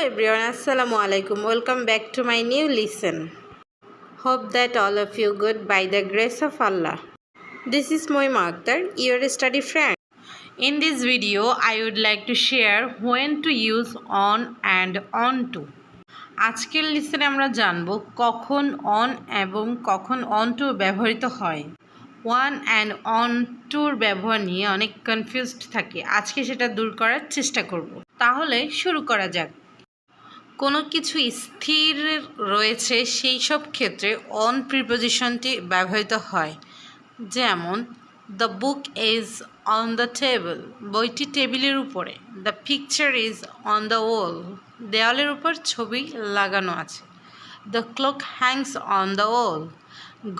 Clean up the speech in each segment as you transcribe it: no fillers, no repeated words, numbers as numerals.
everyone, Assalamu alaikum. Welcome back to my new lesson. Hope that all of you good by the grace of Allah. This is Moima Akhtar, your study friend. In this video, I would like to share when to use on and on to. আজকের লেসনে আমরা জানব কখন on এবং কখন on two ব্যবহৃত হয়। One and on টুর ব্যবহার নিয়ে অনেক কনফিউজড থাকে, আজকে সেটা দূর করার চেষ্টা করব। তাহলে শুরু করা যাক। কোনো কিছু স্থির রয়েছে সেই সব ক্ষেত্রে অন প্রিপোজিশনটি ব্যবহৃত হয়। যেমন the book is on the table, বইটি টেবিলের উপরে। The picture is on the wall, দেওয়ালের উপর ছবি লাগানো আছে। The clock hangs on the wall,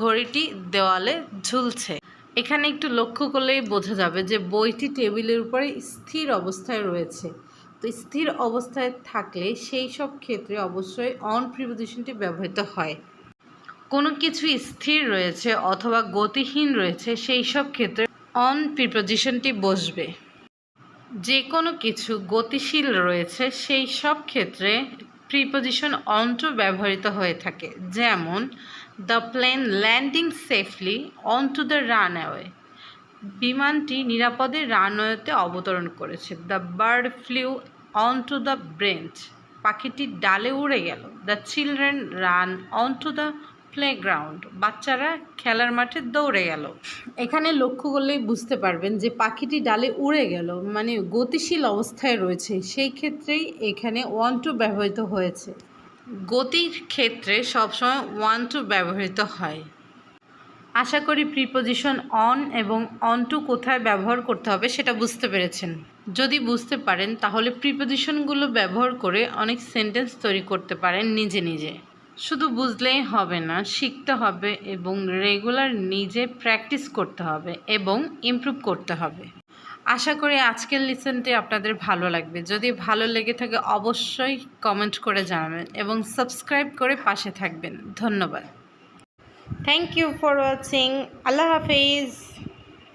ঘড়িটি দেওয়ালে ঝুলছে। এখানে একটু লক্ষ্য করলেই বোঝা যাবে যে বইটি টেবিলের উপরে স্থির অবস্থায় রয়েছে। তো স্থির অবস্থায় থাকলে সেই সব ক্ষেত্রে অবশ্যই অন প্রিপোজিশনটি ব্যবহৃত হয়। কোনো কিছু স্থির রয়েছে অথবা গতিহীন রয়েছে সেই সব ক্ষেত্রে অন প্রিপোজিশনটি বসবে। যে কোনো কিছু গতিশীল রয়েছে সেই সব ক্ষেত্রে প্রিপোজিশন অন টু ব্যবহৃত হয়ে থাকে। যেমন the plane landing safely on to the runway, বিমানটি নিরাপদে রানওয়েতে অবতরণ করেছে। The bird flew on to the branch, পাখিটি ডালে উড়ে গেল। The children run on to the playground, বাচ্চারা খেলার মাঠে দৌড়ে গেল। এখানে লক্ষ্য করলেই বুঝতে পারবেন যে পাখিটি ডালে উড়ে গেল মানে গতিশীল অবস্থায় রয়েছে, সেই ক্ষেত্রেই এখানে ওয়ান টু ব্যবহৃত হয়েছে। গতির ক্ষেত্রে সবসময় ওয়ান টু ব্যবহৃত হয়। আশা করি প্রিপোজিশন অন এবং অন টু কোথায় ব্যবহার করতে হবে সেটা বুঝতে পেরেছেন। যদি বুঝতে পারেন তাহলে প্রিপোজিশনগুলো ব্যবহার করে অনেক সেন্টেন্স তৈরি করতে পারেন নিজে নিজে। শুধু বুঝলেই হবে না, শিখতে হবে এবং রেগুলার নিজে প্র্যাকটিস করতে হবে এবং ইমপ্রুভ করতে হবে। আশা করি আজকের লেসনটি আপনাদের ভালো লাগবে। যদি ভালো লেগে থাকে অবশ্যই কমেন্ট করে জানাবেন এবং সাবস্ক্রাইব করে পাশে থাকবেন। ধন্যবাদ। Thank you for watching. Allah Hafiz.